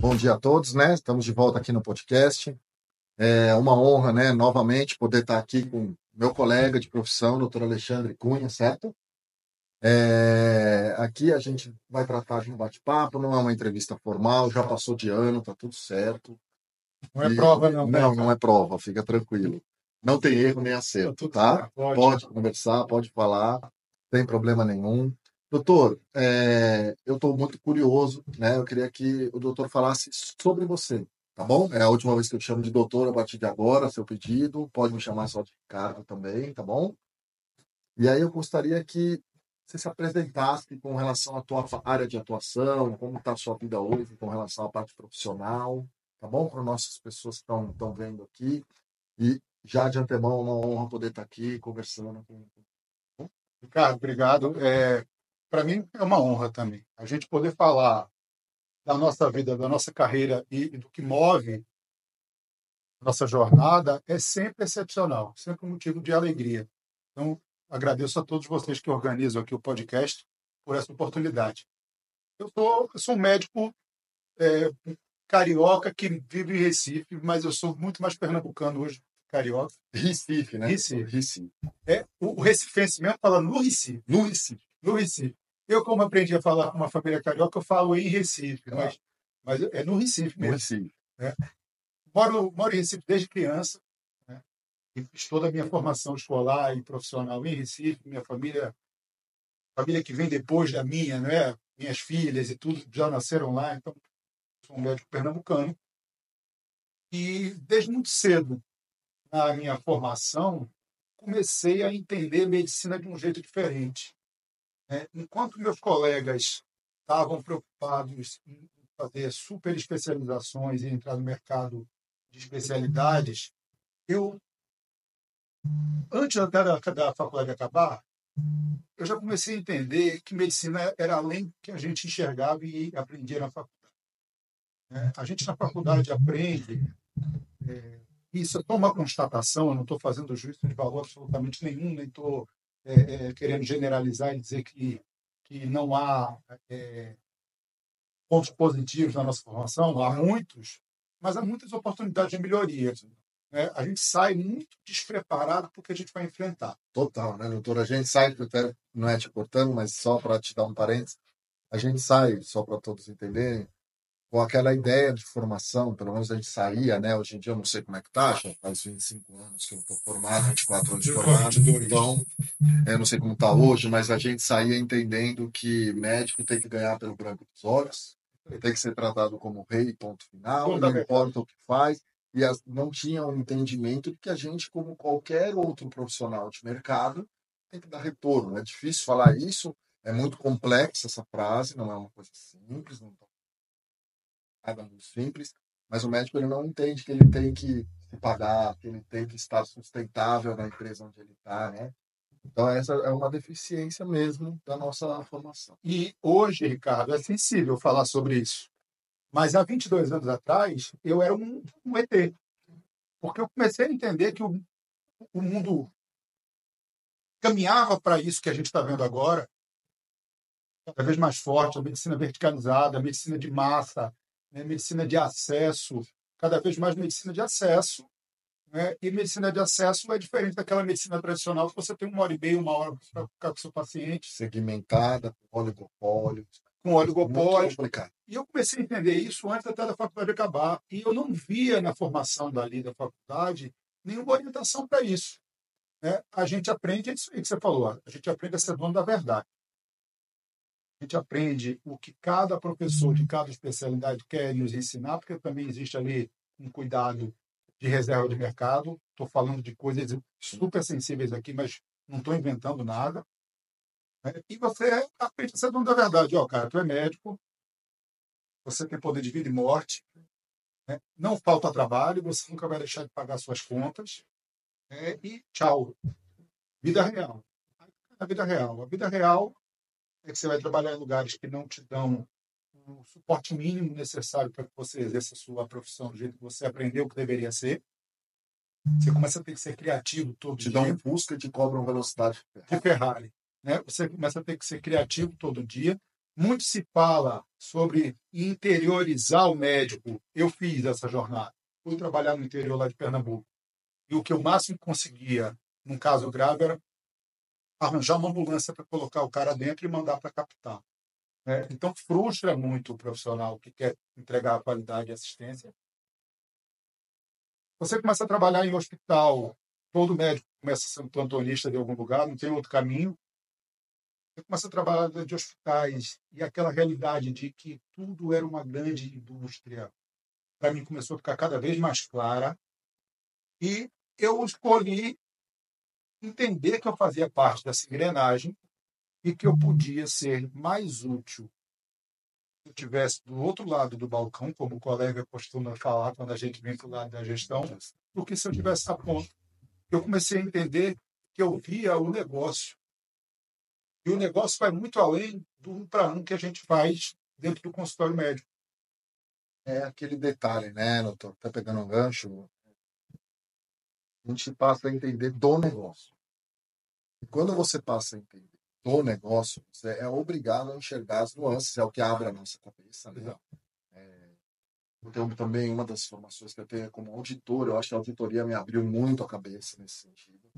Bom dia a todos, né? Estamos de volta aqui no podcast. É uma honra, né, novamente, poder estar aqui com meu colega de profissão, doutor Alexandre Cunha, certo? Aqui a gente vai tratar de um bate-papo, não é uma entrevista formal, já passou de ano, tá tudo certo. Não é prova, não. Não é prova, fica tranquilo. Não tem erro nem acerto, tá? Pode conversar, pode falar, não tem problema nenhum. Doutor, eu estou muito curioso, né? Eu queria que o doutor falasse sobre você, tá bom? É a última vez que eu te chamo de doutor a partir de agora, seu pedido. Pode me chamar só de Ricardo também, tá bom? E aí eu gostaria que você se apresentasse com relação à tua área de atuação, como está a sua vida hoje com relação à parte profissional, tá bom? Para nossas pessoas que estão vendo aqui. E já de antemão, é uma honra poder estar aqui conversando com. Ricardo, obrigado. Para mim é uma honra também. A gente poder falar da nossa vida, da nossa carreira e do que move a nossa jornada é sempre excepcional, sempre um motivo de alegria. Então, agradeço a todos vocês que organizam aqui o podcast por essa oportunidade. Eu sou um médico carioca que vive em Recife, mas eu sou muito mais pernambucano hoje, carioca. Recife, né? Recife. O recifense mesmo fala no Recife. No Recife. No Recife. Eu, como aprendi a falar com uma família carioca, eu falo em Recife, mas é no Recife mesmo. No Recife. Né? Moro em Recife desde criança, né? E fiz toda a minha formação escolar e profissional em Recife. Minha família que vem depois da minha, né? Minhas filhas e tudo já nasceram lá, então sou um médico pernambucano. E desde muito cedo, na minha formação, comecei a entender medicina de um jeito diferente. Enquanto meus colegas estavam preocupados em fazer super especializações e entrar no mercado de especialidades, eu, antes da faculdade acabar, eu já comecei a entender que medicina era além do que a gente enxergava e aprendia na faculdade. A gente na faculdade aprende, isso é uma constatação, eu não estou fazendo juízo de valor absolutamente nenhum, nem estou querendo generalizar e dizer que não há pontos positivos na nossa formação, há muitos, mas há muitas oportunidades de melhoria. A gente sai muito despreparado porque a gente vai enfrentar. Total, né, doutor? A gente sai, não é te cortando, mas só para te dar um parênteses, a gente sai, só para todos entenderem, com aquela ideia de formação, pelo menos a gente saía, né? Hoje em dia eu não sei como é que tá, já faz 25 anos que eu estou formado, 24 anos de formado, então eu não sei como está hoje, mas a gente saía entendendo que médico tem que ganhar pelo branco dos olhos, tem que ser tratado como rei, ponto final, não importa o que faz, e não tinha um entendimento de que a gente, como qualquer outro profissional de mercado, tem que dar retorno. É difícil falar isso, é muito complexa essa frase, não é uma coisa simples, não é nada muito simples, mas o médico ele não entende que ele tem que se pagar, que ele tem que estar sustentável na empresa onde ele está, né? Então, essa é uma deficiência mesmo da nossa formação. E hoje, Ricardo, é sensível falar sobre isso. Mas há 22 anos atrás, eu era um ET. Porque eu comecei a entender que o mundo caminhava para isso que a gente está vendo agora, cada vez mais forte, a medicina verticalizada, a medicina de massa, né, medicina de acesso, cada vez mais medicina de acesso. Né? E medicina de acesso é diferente daquela medicina tradicional que você tem 1h30, 1 hora para ficar com o seu paciente. Segmentada, com oligopólio. Com oligopólio. Muito complicado. E eu comecei a entender isso antes até da faculdade acabar. E eu não via na formação dali da faculdade nenhuma orientação para isso. Né? A gente aprende isso aí que você falou, a gente aprende a ser dono da verdade. A gente aprende o que cada professor de cada especialidade quer nos ensinar, porque também existe ali um cuidado de reserva de mercado. Estou falando de coisas super sensíveis aqui, mas não estou inventando nada. E você aprende a ser dono da verdade. Cara, tu é médico, você tem poder de vida e morte, né? Não falta trabalho, você nunca vai deixar de pagar suas contas. E tchau. Vida real. A vida real é que você vai trabalhar em lugares que não te dão o suporte mínimo necessário para que você exerça a sua profissão do jeito que você aprendeu que deveria ser. Você começa a ter que ser criativo todo dia. Te dão um Fusca e te cobram velocidade de Ferrari. Né? Você começa a ter que ser criativo todo dia. Muito se fala sobre interiorizar o médico. Eu fiz essa jornada. Fui trabalhar no interior lá de Pernambuco. E o que eu máximo conseguia, num caso grave, era arranjar uma ambulância para colocar o cara dentro e mandar para a capital, né? Então, frustra muito o profissional que quer entregar a qualidade e assistência. Você começa a trabalhar em hospital, todo médico começa a ser um plantonista de algum lugar, não tem outro caminho. Você começa a trabalhar dentro de hospitais e aquela realidade de que tudo era uma grande indústria, para mim começou a ficar cada vez mais clara e eu escolhi entender que eu fazia parte dessa engrenagem e que eu podia ser mais útil se eu estivesse do outro lado do balcão, como o colega costuma falar quando a gente vem para o lado da gestão, do que se eu estivesse a ponta. Eu comecei a entender que eu via o negócio. E o negócio vai muito além do 1 para 1 que a gente faz dentro do consultório médico. É aquele detalhe, né, doutor? Tá pegando um gancho. A gente passa a entender do negócio. E quando você passa a entender do negócio, você é obrigado a enxergar as nuances, é o que abre a nossa cabeça, né? Eu tenho também uma das formações que eu tenho é como auditor, eu acho que a auditoria me abriu muito a cabeça nesse sentido.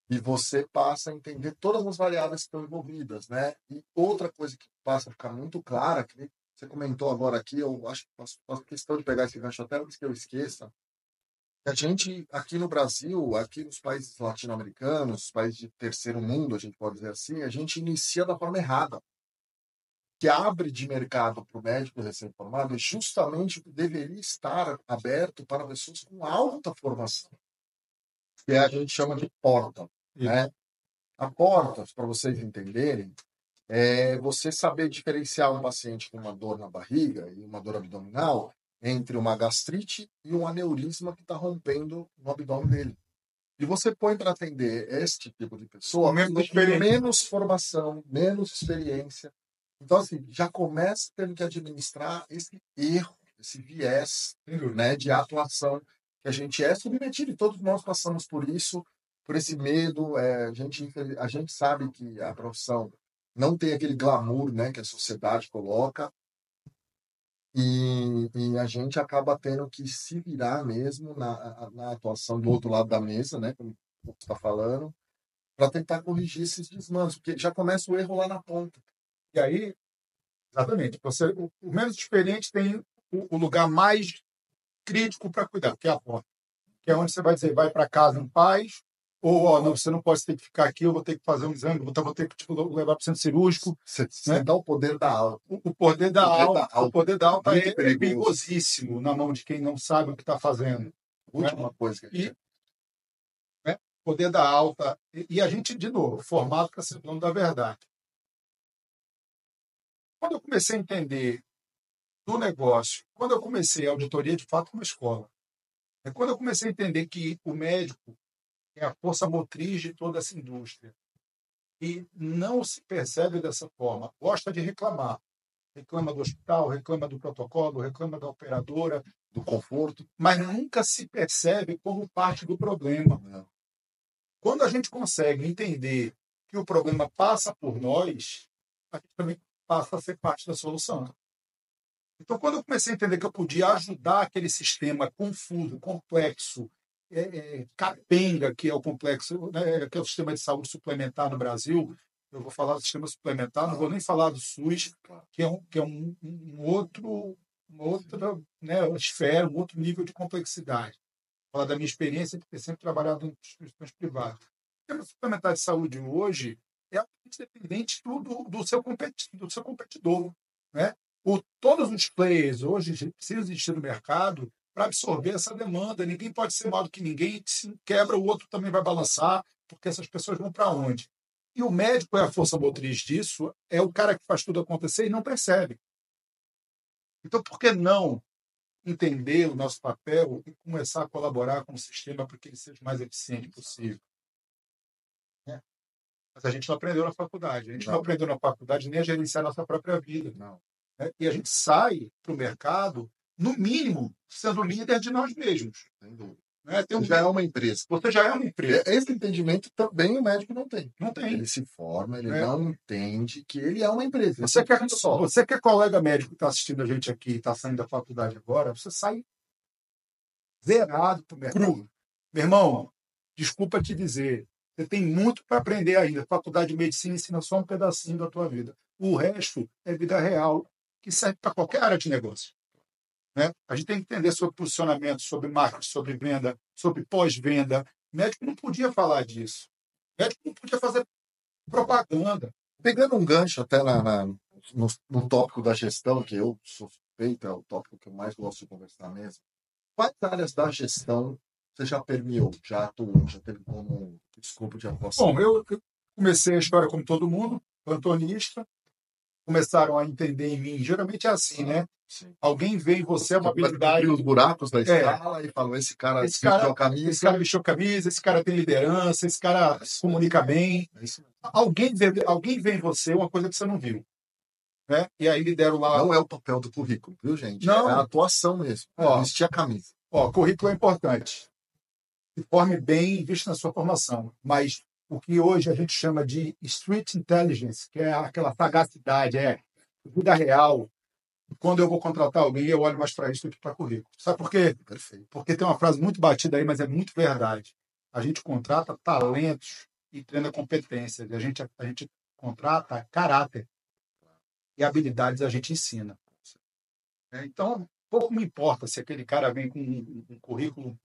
E você passa a entender todas as variáveis que estão envolvidas, né? E outra coisa que passa a ficar muito clara, que você comentou agora aqui, eu acho que faço questão de pegar esse gancho até antes que eu esqueça, que a gente, aqui no Brasil, aqui nos países latino-americanos, os países de terceiro mundo, a gente pode dizer assim, a gente inicia da forma errada. Que abre de mercado para o médico recém-formado é justamente o que deveria estar aberto para pessoas com alta formação, que a gente chama de porta, né? A porta, para vocês entenderem, é você saber diferenciar um paciente com uma dor na barriga e uma dor abdominal entre uma gastrite e um aneurisma que está rompendo no abdômen dele. E você põe para atender este tipo de pessoa com menos formação, menos experiência. Então, assim, já começa tendo que administrar esse erro, esse viés, né, de atuação que a gente é submetido, e todos nós passamos por isso, por esse medo. A gente sabe que a profissão não tem aquele glamour, né, que a sociedade coloca, e a gente acaba tendo que se virar mesmo na atuação do outro lado da mesa, né, como você está falando, para tentar corrigir esses desmandos, porque já começa o erro lá na ponta. E aí, exatamente, o menos experiente tem o lugar mais crítico para cuidar, que é a porta. Que é onde você vai dizer, vai para casa em paz, ou, ó, não, você não pode ter que ficar aqui, eu vou ter que fazer um exame, vou ter que te levar para o centro cirúrgico. Você dá o poder da alta. O poder da alta Muito é perigoso. perigosíssimo na mão de quem não sabe o que está fazendo. Última coisa que a gente... Poder da alta. E a gente, de novo, formado para ser dono da verdade. Quando eu comecei a entender do negócio, quando eu comecei a auditoria, de fato, uma escola. Quando eu comecei a entender que o médico é a força motriz de toda essa indústria e não se percebe dessa forma, gosta de reclamar. Reclama do hospital, reclama do protocolo, reclama da operadora, do conforto, mas nunca se percebe como parte do problema. Não. Quando a gente consegue entender que o problema passa por nós, a gente também passa a ser parte da solução. Então, quando eu comecei a entender que eu podia ajudar aquele sistema confuso, complexo, capenga, que é o complexo, né, que é o sistema de saúde suplementar no Brasil, eu vou falar do sistema suplementar, não vou nem falar do SUS, que é uma outra, né, esfera, um outro nível de complexidade. Vou falar da minha experiência de ter sempre trabalhado em instituições privadas. O sistema suplementar de saúde hoje é dependente do seu competidor, né? Todos os players hoje precisam existir no mercado para absorver essa demanda. Ninguém pode ser maior do que ninguém. Se quebra, o outro também vai balançar, porque essas pessoas vão para onde? E o médico é a força motriz disso, é o cara que faz tudo acontecer e não percebe. Então, por que não entender o nosso papel e começar a colaborar com o sistema para que ele seja o mais eficiente possível? Mas a gente não aprendeu na faculdade. A gente não aprendeu na faculdade nem a gerenciar a nossa própria vida. Não. E a gente sai para o mercado, no mínimo, sendo líder de nós mesmos. Né? Você já é uma empresa. Você já é uma empresa. Esse entendimento também o médico não tem. Não tem. Ele se forma, ele É. não entende que ele é uma empresa. Você que é colega médico que está assistindo a gente aqui e está saindo da faculdade agora, você sai zerado para o mercado. Cru. Meu irmão, desculpa te dizer, você tem muito para aprender ainda. A faculdade de medicina ensina só um pedacinho da tua vida. O resto é vida real, que serve para qualquer área de negócio. Né? A gente tem que entender sobre posicionamento, sobre marketing, sobre venda, sobre pós-venda. O médico não podia falar disso. O médico não podia fazer propaganda. Pegando um gancho até no tópico da gestão, que eu sou suspeito, é o tópico que eu mais gosto de conversar mesmo. Quais áreas da gestão você já permeou, já atuou, já teve como escopo de atuação? Bom, eu comecei a história como todo mundo, plantonista. Começaram a entender em mim. Geralmente é assim, né? Sim. Alguém vê em você uma habilidade. Os buracos da escala e falou: esse cara vestiu a camisa. Esse cara vestiu a camisa, esse cara tem liderança, esse cara se comunica bem. Alguém vê em você uma coisa que você não viu. Né? E aí lideram lá. Não é o papel do currículo, viu, gente? Não. É a atuação mesmo. Vestir a camisa. Currículo é importante. Se forme bem, investe na sua formação. Mas o que hoje a gente chama de street intelligence, que é aquela sagacidade, vida real. Quando eu vou contratar alguém, eu olho mais para isso do que para currículo. Sabe por quê? Perfeito. Porque tem uma frase muito batida aí, mas é muito verdade. A gente contrata talentos e treina competências. A gente contrata caráter. E habilidades a gente ensina. Então, pouco me importa se aquele cara vem com um currículo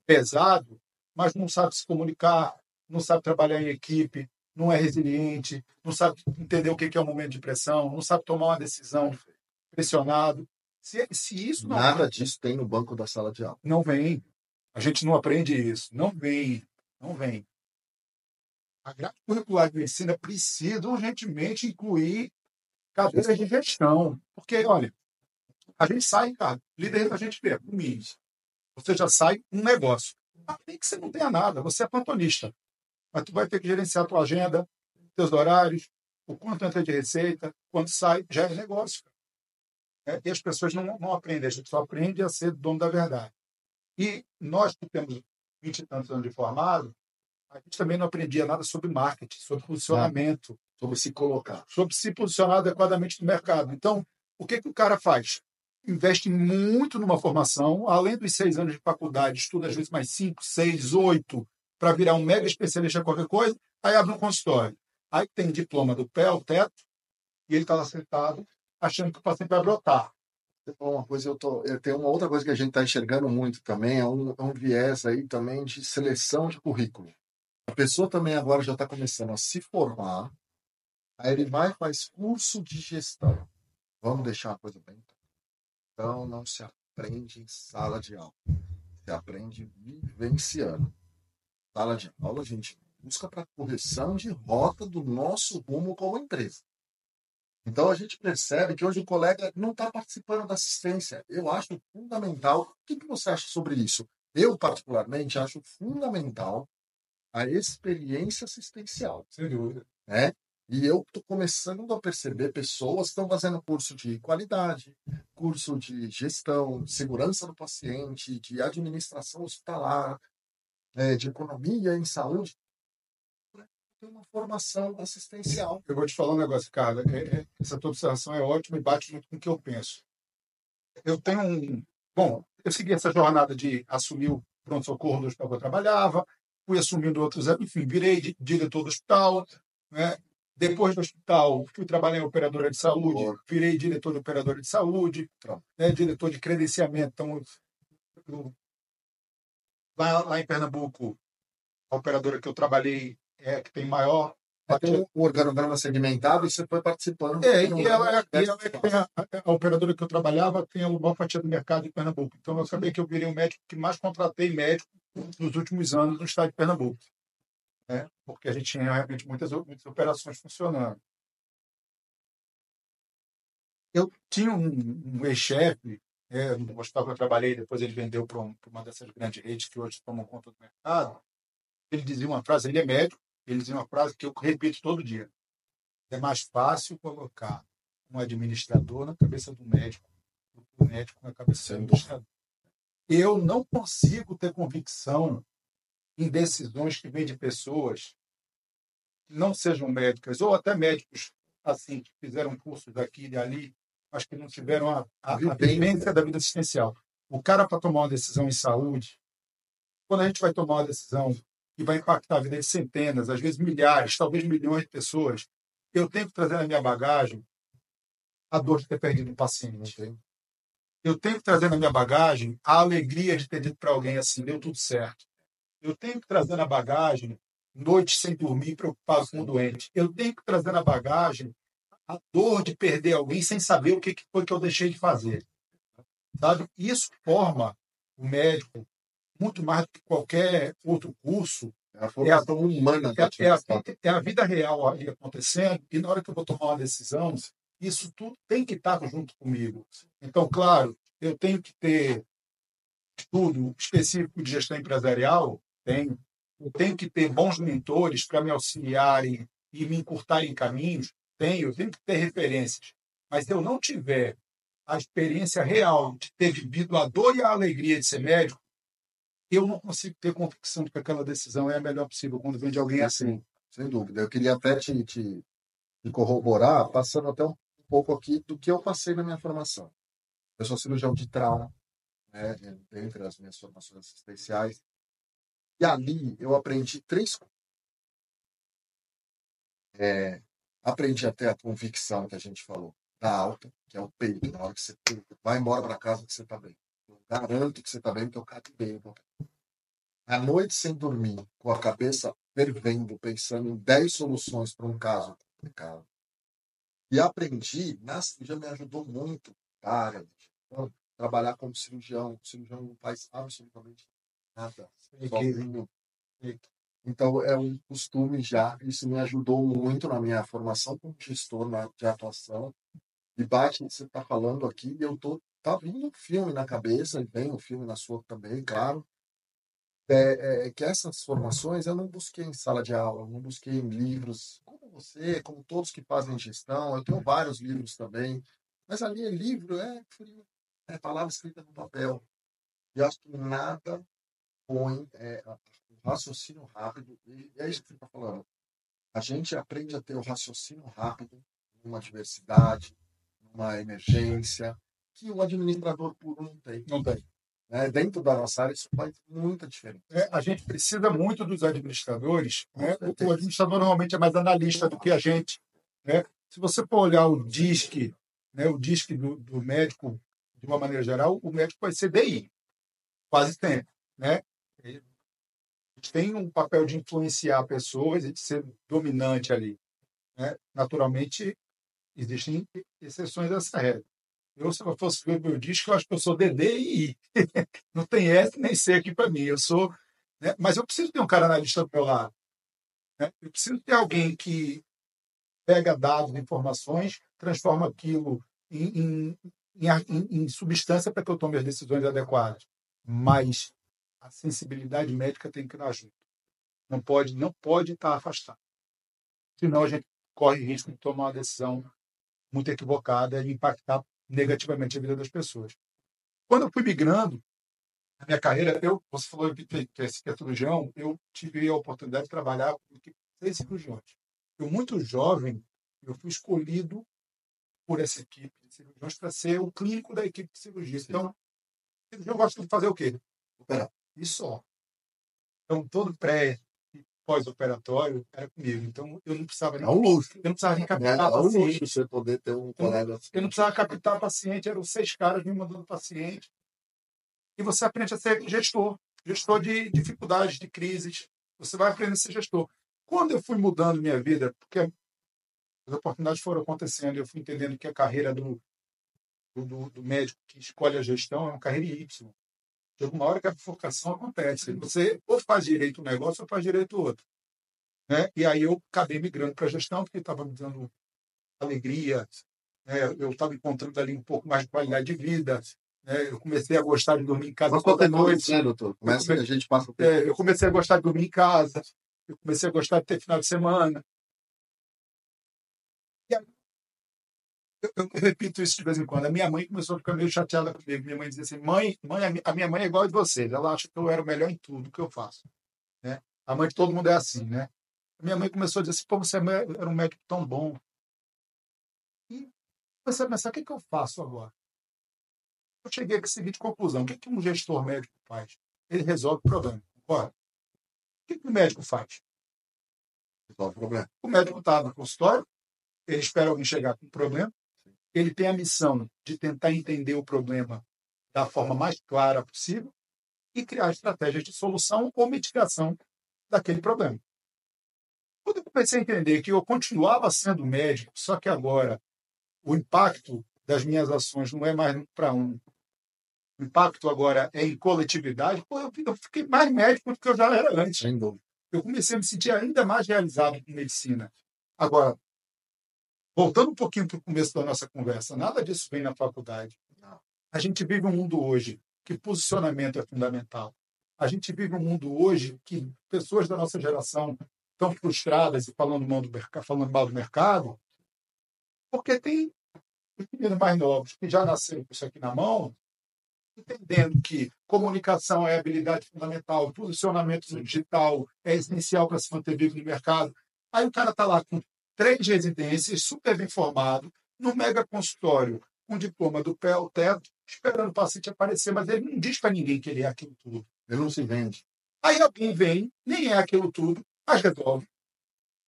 pesado, mas não sabe se comunicar, não sabe trabalhar em equipe, não é resiliente, não sabe entender o que é um momento de pressão, não sabe tomar uma decisão pressionado. Se isso não... Nada disso tem no banco da sala de aula. Não vem. A gente não aprende isso. Não vem. A grade curricular de medicina precisa urgentemente incluir cadeiras de gestão. Porque, olha, a gente sai, cara, líder a gente vê, no mínimo. Você já sai um negócio. Nem que você não tenha nada, você é plantonista. Mas tu vai ter que gerenciar a tua agenda, teus horários, o quanto entra de receita, quanto sai, já é negócio. E as pessoas não aprendem, a gente só aprende a ser dono da verdade. E nós que temos 20 e tantos anos de formado, a gente também não aprendia nada sobre marketing, sobre posicionamento, sobre se colocar, sobre se posicionar adequadamente no mercado. Então, o que o cara faz? Investe muito numa formação, além dos 6 anos de faculdade, estuda às vezes mais 5, 6, 8, para virar um mega especialista em qualquer coisa, aí abre um consultório. Aí tem diploma do pé ao teto, e ele está lá sentado, achando que o paciente vai brotar. Uma coisa, eu tenho uma outra coisa que a gente está enxergando muito também, é um viés aí também de seleção de currículo. A pessoa também agora já está começando a se formar, aí ele vai e faz curso de gestão. Vamos deixar uma coisa bem... Então, não se aprende em sala de aula. Se aprende vivenciando. Sala de aula, a gente busca para correção de rota do nosso rumo como empresa. Então, a gente percebe que hoje o colega não está participando da assistência. Eu acho fundamental. O que você acha sobre isso? Eu, particularmente, acho fundamental a experiência assistencial. Sem dúvida. E eu estou começando a perceber pessoas que estão fazendo curso de qualidade, curso de gestão, de segurança do paciente, de administração hospitalar, de economia em saúde. Tem uma formação assistencial. Eu vou te falar um negócio, cara. Essa tua observação é ótima e bate muito com o que eu penso. Eu tenho Bom, eu segui essa jornada de assumir o pronto-socorro do hospital que eu trabalhava, fui assumindo outros, enfim, virei diretor do hospital, né? Depois do hospital, fui trabalhar em operadora de saúde, virei diretor de operadora de saúde, diretor de credenciamento. Então, lá em Pernambuco, a operadora que eu trabalhei que tem maior... Tem um organograma segmentado e você foi participando. E ela tem a operadora que eu trabalhava tem a maior fatia do mercado em Pernambuco. Então, eu sabia que eu virei o médico que mais contratei médico nos últimos anos no estado de Pernambuco. Porque a gente tinha realmente muitas operações funcionando. Eu tinha um ex-chefe, no hospital que eu trabalhei, depois ele vendeu para uma dessas grandes redes que hoje tomam conta do mercado. Ele dizia uma frase, ele é médico, ele dizia uma frase que eu repito todo dia. É mais fácil colocar um administrador na cabeça do médico do que o médico na cabeça do administrador. eu não consigo ter convicção em decisões que vêm de pessoas que não sejam médicas, ou até médicos assim, que fizeram cursos daqui e ali, mas que não tiveram a vivência da vida assistencial. O cara, para tomar uma decisão em saúde, quando a gente vai tomar uma decisão que vai impactar a vida de centenas, às vezes milhares, talvez milhões de pessoas, eu tenho que trazer na minha bagagem a dor de ter perdido um paciente. Eu tenho que trazer na minha bagagem a alegria de ter dito para alguém assim, deu tudo certo. Eu tenho que trazer na bagagem noites sem dormir, preocupado com o doente. Eu tenho que trazer na bagagem a dor de perder alguém sem saber o que foi que eu deixei de fazer. Sabe? Isso forma o médico muito mais do que qualquer outro curso. É a formação humana. É a vida real ali acontecendo, e na hora que eu vou tomar uma decisão, isso tudo tem que estar junto comigo. Então, claro, eu tenho que ter estudo específico de gestão empresarial, tenho. Eu tenho que ter bons mentores para me auxiliarem e me encurtarem caminhos, tenho. Eu tenho que ter referências. Mas se eu não tiver a experiência real de ter vivido a dor e a alegria de ser médico, eu não consigo ter convicção de que aquela decisão é a melhor possível quando vem de alguém assim. Sem dúvida. Eu queria até te corroborar, passando até um pouco aqui do que eu passei na minha formação. Eu sou cirurgião de trauma, né, dentre as minhas formações assistenciais. E ali eu aprendi 3 coisas. Aprendi até a convicção que a gente falou, da alta, que é o peito, na hora que você vai embora para casa que você está bem. Eu garanto que você está bem, porque eu cato bem. À noite sem dormir, com a cabeça fervendo, pensando em 10 soluções para um caso complicado. E aprendi, na cirurgia me ajudou muito, cara, trabalhar como cirurgião. O cirurgião não faz absolutamente nada, sozinho. Então, é um costume já, isso me ajudou muito na minha formação como gestor de atuação. E bate, você está falando aqui, e tá vindo um filme na cabeça, e vem um filme na sua também, claro. Que essas formações eu não busquei em sala de aula, não busquei em livros, como você, como todos que fazem gestão. Eu tenho vários livros também, mas ali livro é frio, é palavra escrita no papel. E acho que nada põe o raciocínio rápido, e é isso que você está falando. A gente aprende a ter o raciocínio rápido numa adversidade, numa emergência, que o administrador puro não tem. Não tem. Dentro da nossa área, isso faz muita diferença. A gente precisa muito dos administradores. Né? O administrador normalmente é mais analista do que a gente. Né? Se você for olhar o DISC, né, o DISC do médico, de uma maneira geral, o médico vai ser DI, quase sempre. Né? A gente tem um papel de influenciar pessoas e de ser dominante ali. Né? Naturalmente, existem exceções a essa regra. Se eu fosse ver meu disco, eu acho que eu sou DD e I. Não tem S nem C aqui para mim. Eu sou, né? Mas eu preciso ter um cara analista do meu lado. Né? Eu preciso ter alguém que pega dados, informações, transforma aquilo em substância para que eu tome as decisões adequadas. Mas a sensibilidade médica tem que ir junto. Não pode estar afastado. Senão a gente corre risco de tomar uma decisão muito equivocada e impactar negativamente a vida das pessoas. Quando eu fui migrando, na minha carreira, você falou que é cirurgião, eu tive a oportunidade de trabalhar com 6 cirurgiões. Eu, muito jovem, eu fui escolhido por essa equipe de cirurgiões para ser o clínico da equipe de cirurgia. Então, o cirurgião gosta de fazer o quê? Operar. E só. Então, todo pré e pós-operatório era comigo. Então, eu não precisava nem... É um luxo. Eu não precisava nem captar paciente. É um luxo você poder ter um colega assim. Eu não precisava captar paciente, eram 6 caras me mandando paciente. E você aprende a ser gestor de dificuldades, de crises. Você vai aprender a ser gestor. Quando eu fui mudando minha vida, porque as oportunidades foram acontecendo, eu fui entendendo que a carreira do médico que escolhe a gestão é uma carreira Y. De alguma hora que a bifurcação acontece. Você ou faz direito um negócio ou faz direito o outro. Né? E aí eu acabei migrando para a gestão, porque estava me dando alegria. Né? Eu estava encontrando ali um pouco mais de qualidade de vida. Eu comecei a gostar de dormir em casa toda noite. Doutor? A gente passa eu comecei a gostar de dormir em casa. Eu comecei a gostar de ter final de semana. E aí, Eu repito isso de vez em quando. A minha mãe começou a ficar meio chateada comigo. Minha mãe dizia assim: mãe, a minha mãe é igual a de vocês. Ela acha que eu era o melhor em tudo que eu faço. Né? A mãe de todo mundo é assim, né? A minha mãe começou a dizer assim: pô, você era um médico tão bom. E comecei a pensar: o que eu faço agora? Eu cheguei à seguinte conclusão: o que um gestor médico faz? Ele resolve o problema. Concorda? O que o médico faz? Resolve o problema. O médico está no consultório, ele espera alguém chegar com um problema, ele tem a missão de tentar entender o problema da forma mais clara possível e criar estratégias de solução ou mitigação daquele problema. Quando eu comecei a entender que eu continuava sendo médico, só que agora o impacto das minhas ações não é mais para um, o impacto agora é em coletividade, pô, eu fiquei mais médico do que eu já era antes. Sem dúvida. Eu comecei a me sentir ainda mais realizado com medicina. Agora, voltando um pouquinho para o começo da nossa conversa, nada disso vem na faculdade. A gente vive um mundo hoje que posicionamento é fundamental. A gente vive um mundo hoje que pessoas da nossa geração estão frustradas e falando mal do mercado, porque tem os meninos mais novos que já nasceram com isso aqui na mão, entendendo que comunicação é habilidade fundamental, posicionamento digital é essencial para se manter vivo no mercado. Aí o cara está lá com 3 residências, super bem formado, no mega consultório, com diploma do pé ao teto, esperando o paciente aparecer, mas ele não diz para ninguém que ele é aquilo tudo. Ele não se vende. Aí alguém vem, nem é aquilo tudo, mas resolve,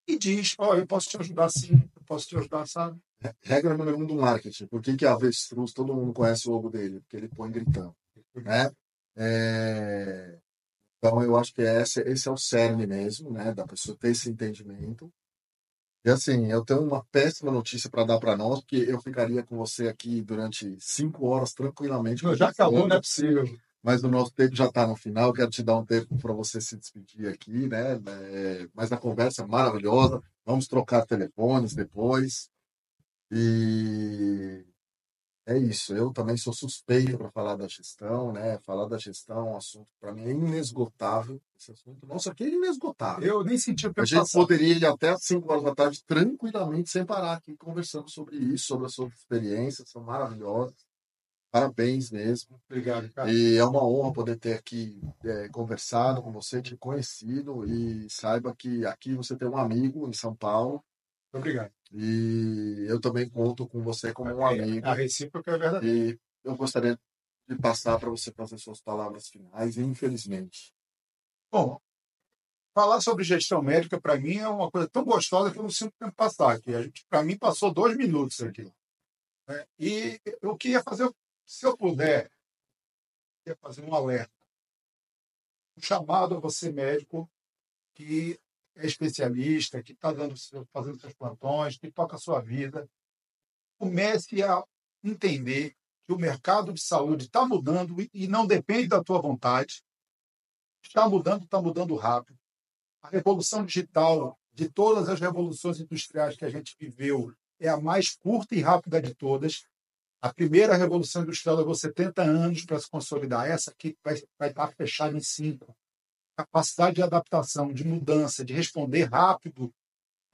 e diz: ó, eu posso te ajudar sim, eu posso te ajudar, sabe? Regra número 1 do marketing. Por que a avestruz, todo mundo conhece o logo dele? Porque ele põe gritando. Né? Então, eu acho que esse é o cerne mesmo, né? Da pessoa ter esse entendimento. E assim, eu tenho uma péssima notícia para dar para nós, porque eu ficaria com você aqui durante 5 horas tranquilamente. Já acabou, não é possível. Mas o nosso tempo já está no final. Quero te dar um tempo para você se despedir aqui, né? Mas a conversa é maravilhosa. Vamos trocar telefones depois. E é isso. Eu também sou suspeito para falar da gestão, né? Falar da gestão é um assunto para mim é inesgotável. Esse assunto, nossa, aqui é inesgotável. Eu nem senti o tempo A gente passar. poderia ir até às 5 horas da tarde tranquilamente, sem parar aqui, conversando sobre isso, sobre as suas experiências, são maravilhosas. Parabéns mesmo. Obrigado, cara. E é uma honra poder ter aqui conversado com você, te conhecido, e saiba que aqui você tem um amigo em São Paulo. Obrigado. E eu também conto com você como um amigo. A recíproca é verdadeira. E eu gostaria de passar para você fazer suas palavras finais, infelizmente. Bom, falar sobre gestão médica, para mim, é uma coisa tão gostosa que eu não sinto o tempo passar aqui. Para mim, passou 2 minutos aqui. Né? E eu queria fazer, se eu puder, eu queria fazer um alerta, um chamado a você, médico, que é especialista, que está fazendo seus plantões, que toca a sua vida. Comece a entender que o mercado de saúde está mudando e não depende da tua vontade. Está mudando rápido. A revolução digital, de todas as revoluções industriais que a gente viveu, é a mais curta e rápida de todas. A primeira revolução industrial levou 70 anos para se consolidar. Essa aqui vai estar fechada em 5. Capacidade de adaptação, de mudança, de responder rápido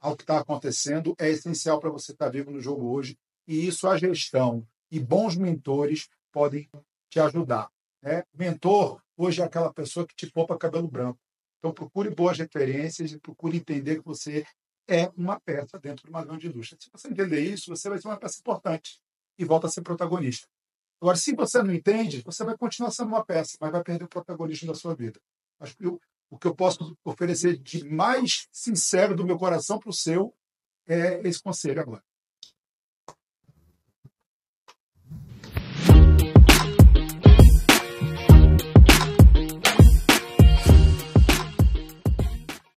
ao que está acontecendo é essencial para você estar vivo no jogo hoje. E isso a gestão e bons mentores podem te ajudar. Né? Mentor, hoje, é aquela pessoa que te poupa cabelo branco. Então, procure boas referências e procure entender que você é uma peça dentro de uma grande indústria. Se você entender isso, você vai ser uma peça importante e volta a ser protagonista. Agora, se você não entende, você vai continuar sendo uma peça, mas vai perder o protagonismo da sua vida. Acho que o que eu posso oferecer de mais sincero do meu coração para o seu é esse conselho agora.